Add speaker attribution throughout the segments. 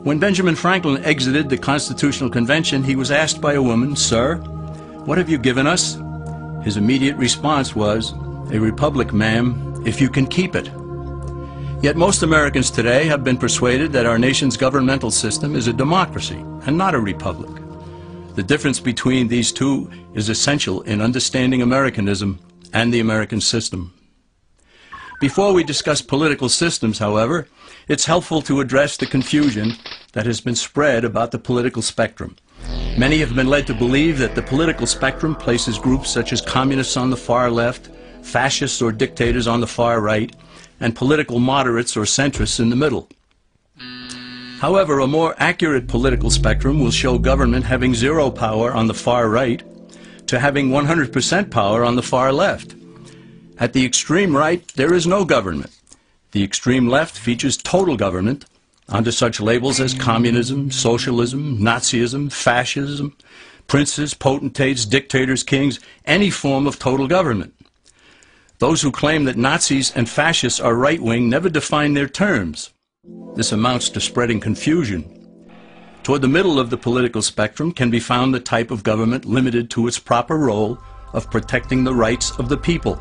Speaker 1: When Benjamin Franklin exited the Constitutional Convention, he was asked by a woman, "Sir, what have you given us?" His immediate response was, "A republic, ma'am, if you can keep it." Yet most Americans today have been persuaded that our nation's governmental system is a democracy and not a republic. The difference between these two is essential in understanding Americanism and the American system. Before we discuss political systems, however, it's helpful to address the confusion that has been spread about the political spectrum. Many have been led to believe that the political spectrum places groups such as communists on the far left, fascists or dictators on the far right, and political moderates or centrists in the middle. However, a more accurate political spectrum will show government having zero power on the far right to having 100% power on the far left. At the extreme right, there is no government. The extreme left features total government under such labels as communism, socialism, Nazism, fascism, princes, potentates, dictators, kings, any form of total government. Those who claim that Nazis and fascists are right-wing never define their terms. This amounts to spreading confusion. Toward the middle of the political spectrum can be found the type of government limited to its proper role of protecting the rights of the people.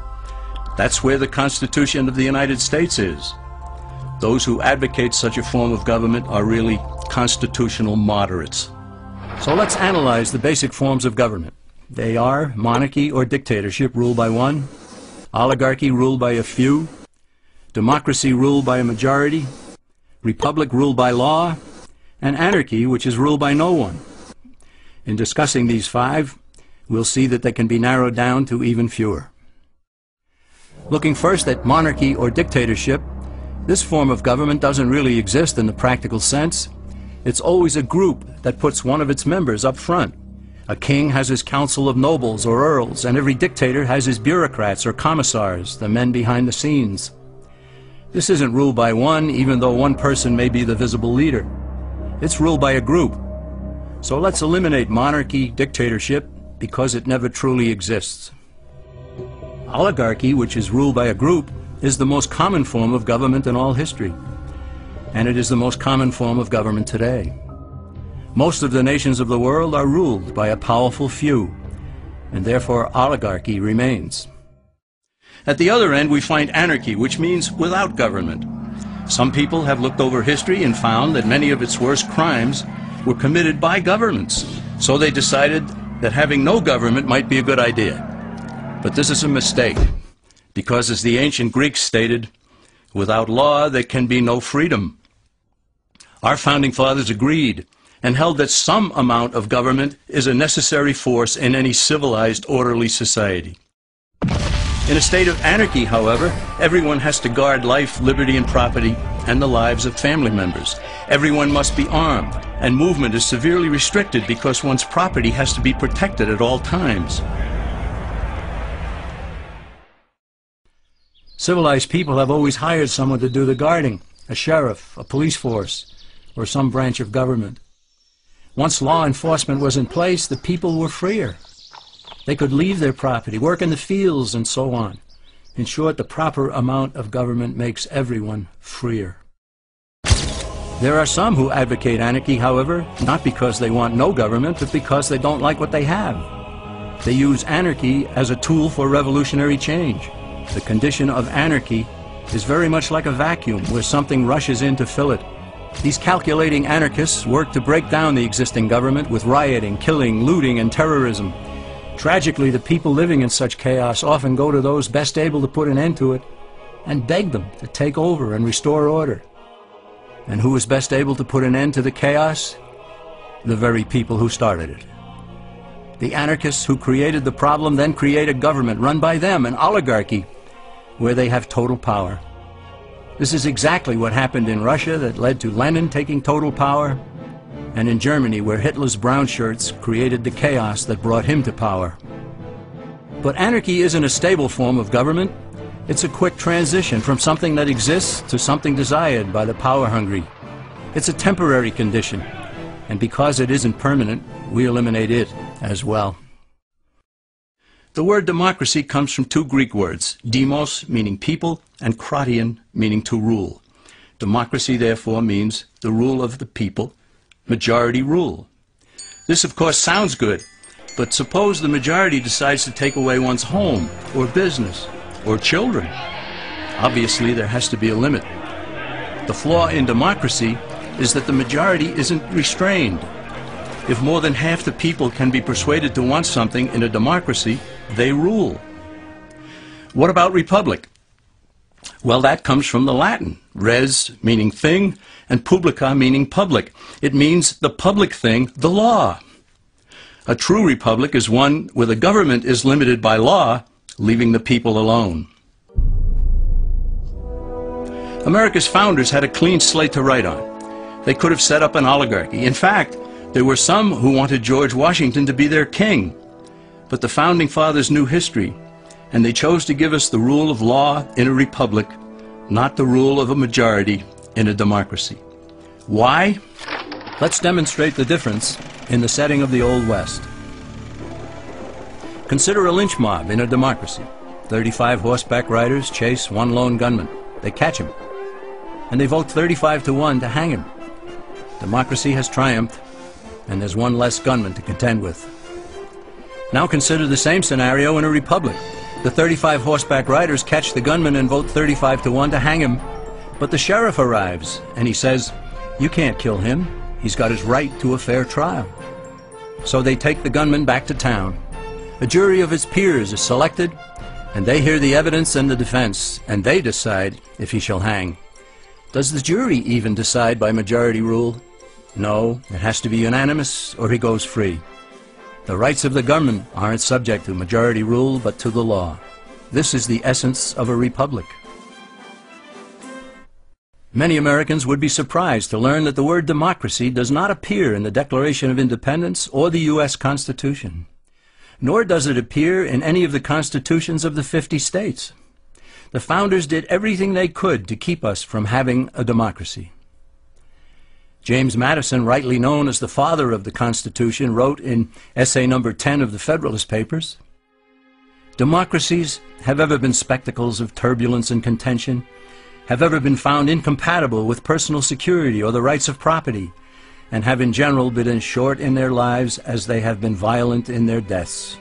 Speaker 1: That's where the Constitution of the United States is. Those who advocate such a form of government are really constitutional moderates. So let's analyze the basic forms of government. They are monarchy or dictatorship ruled by one, oligarchy ruled by a few, democracy ruled by a majority, republic ruled by law, and anarchy, which is ruled by no one. In discussing these five, we'll see that they can be narrowed down to even fewer. Looking first at monarchy or dictatorship, this form of government doesn't really exist in the practical sense. It's always a group that puts one of its members up front. A king has his council of nobles or earls, and every dictator has his bureaucrats or commissars, the men behind the scenes. This isn't ruled by one, even though one person may be the visible leader. It's ruled by a group. So let's eliminate monarchy, dictatorship, because it never truly exists. Oligarchy, which is ruled by a group, is the most common form of government in all history. And it is the most common form of government today. Most of the nations of the world are ruled by a powerful few, and therefore oligarchy remains. At the other end, we find anarchy, which means without government. Some people have looked over history and found that many of its worst crimes were committed by governments. So they decided that having no government might be a good idea. But this is a mistake, because as the ancient Greeks stated, without law there can be no freedom. Our founding fathers agreed and held that some amount of government is a necessary force in any civilized, orderly society. In a state of anarchy, however, everyone has to guard life, liberty, and property, and the lives of family members. Everyone must be armed, and movement is severely restricted because one's property has to be protected at all times. Civilized people have always hired someone to do the guarding, a sheriff, a police force, or some branch of government. Once law enforcement was in place, the people were freer. They could leave their property, work in the fields, and so on. In short, the proper amount of government makes everyone freer. There are some who advocate anarchy, however, not because they want no government, but because they don't like what they have. They use anarchy as a tool for revolutionary change. The condition of anarchy is very much like a vacuum where something rushes in to fill it. These calculating anarchists work to break down the existing government with rioting, killing, looting, and terrorism. Tragically, the people living in such chaos often go to those best able to put an end to it and beg them to take over and restore order. And who is best able to put an end to the chaos? The very people who started it. The anarchists who created the problem then create a government run by them, an oligarchy, where they have total power. This is exactly what happened in Russia that led to Lenin taking total power, and in Germany where Hitler's brown shirts created the chaos that brought him to power. But anarchy isn't a stable form of government. It's a quick transition from something that exists to something desired by the power-hungry. It's a temporary condition, and because it isn't permanent, we eliminate it as well. The word democracy comes from two Greek words, demos, meaning people, and kratein, meaning to rule. Democracy, therefore, means the rule of the people, majority rule. This, of course, sounds good, but suppose the majority decides to take away one's home, or business, or children. Obviously, there has to be a limit. The flaw in democracy is that the majority isn't restrained. If more than half the people can be persuaded to want something in a democracy, they rule. What about republic? Well, that comes from the Latin, res meaning thing, and publica meaning public. It means the public thing, the law. A true republic is one where the government is limited by law, leaving the people alone. America's founders had a clean slate to write on. They could have set up an oligarchy. In fact, there were some who wanted George Washington to be their king. But the Founding Fathers knew history, and they chose to give us the rule of law in a republic, not the rule of a majority in a democracy. Why? Let's demonstrate the difference in the setting of the Old West. Consider a lynch mob in a democracy. 35 horseback riders chase one lone gunman. They catch him, and they vote 35 to 1 to hang him. Democracy has triumphed, and there's one less gunman to contend with. Now consider the same scenario in a republic. The 35 horseback riders catch the gunman and vote 35 to 1 to hang him, but the sheriff arrives, and he says, "You can't kill him. He's got his right to a fair trial." So they take the gunman back to town. A jury of his peers is selected, and they hear the evidence and the defense, and they decide if he shall hang. Does the jury even decide by majority rule? No, it has to be unanimous or he goes free. The rights of the gunman aren't subject to majority rule, but to the law. This is the essence of a republic. Many Americans would be surprised to learn that the word democracy does not appear in the Declaration of Independence or the U.S. Constitution, nor does it appear in any of the constitutions of the 50 states. The founders did everything they could to keep us from having a democracy. James Madison, rightly known as the father of the Constitution, wrote in essay number 10 of the Federalist Papers, "Democracies have ever been spectacles of turbulence and contention, have ever been found incompatible with personal security or the rights of property, and have in general been as short in their lives as they have been violent in their deaths."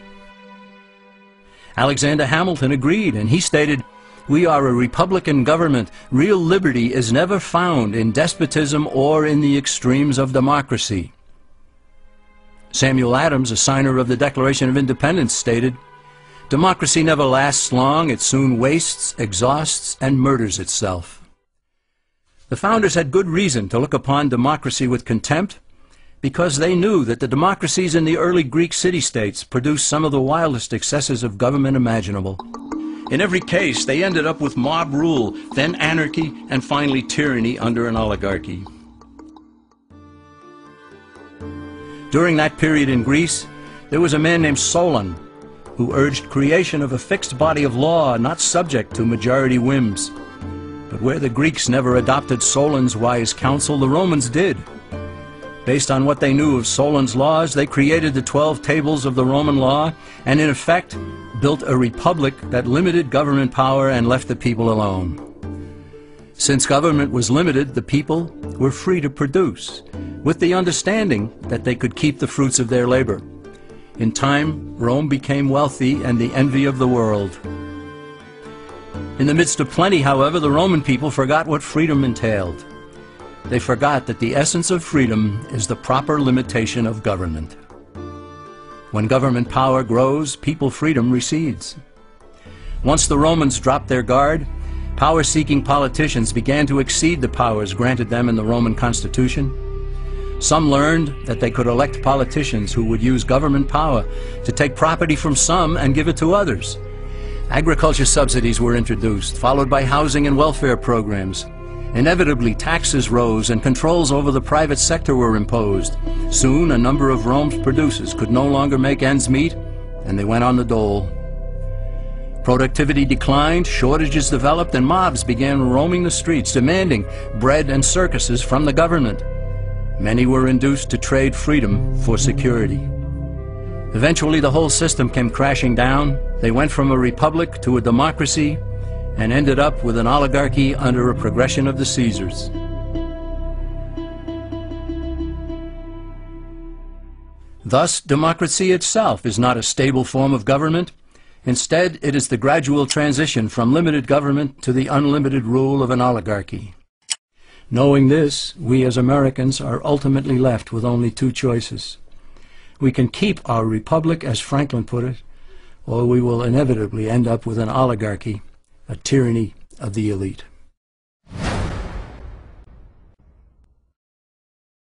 Speaker 1: Alexander Hamilton agreed, and he stated, "We are a republican government. Real liberty is never found in despotism or in the extremes of democracy." Samuel Adams, a signer of the Declaration of Independence, stated, "Democracy never lasts long. It soon wastes, exhausts, and murders itself." The founders had good reason to look upon democracy with contempt, because they knew that the democracies in the early Greek city-states produced some of the wildest excesses of government imaginable. In every case, they ended up with mob rule, then anarchy, and finally tyranny under an oligarchy. During that period in Greece, there was a man named Solon, who urged creation of a fixed body of law not subject to majority whims. But where the Greeks never adopted Solon's wise counsel, the Romans did. Based on what they knew of Solon's laws, they created the 12 tables of the Roman law, and in effect built a republic that limited government power and left the people alone. Since government was limited, the people were free to produce, with the understanding that they could keep the fruits of their labor. In time, Rome became wealthy and the envy of the world. In the midst of plenty, however, the Roman people forgot what freedom entailed. They forgot that the essence of freedom is the proper limitation of government. When government power grows, people freedom recedes. Once the Romans dropped their guard, power-seeking politicians began to exceed the powers granted them in the Roman Constitution. Some learned that they could elect politicians who would use government power to take property from some and give it to others. Agriculture subsidies were introduced, followed by housing and welfare programs. Inevitably, taxes rose and controls over the private sector were imposed. Soon, a number of Rome's producers could no longer make ends meet, and they went on the dole. Productivity declined, shortages developed, and mobs began roaming the streets, demanding bread and circuses from the government. Many were induced to trade freedom for security. Eventually, the whole system came crashing down. They went from a republic to a democracy, and ended up with an oligarchy under a progression of the Caesars. Thus, democracy itself is not a stable form of government. Instead, it is the gradual transition from limited government to the unlimited rule of an oligarchy. Knowing this, we as Americans are ultimately left with only two choices. We can keep our republic, as Franklin put it, or we will inevitably end up with an oligarchy, a tyranny of the elite.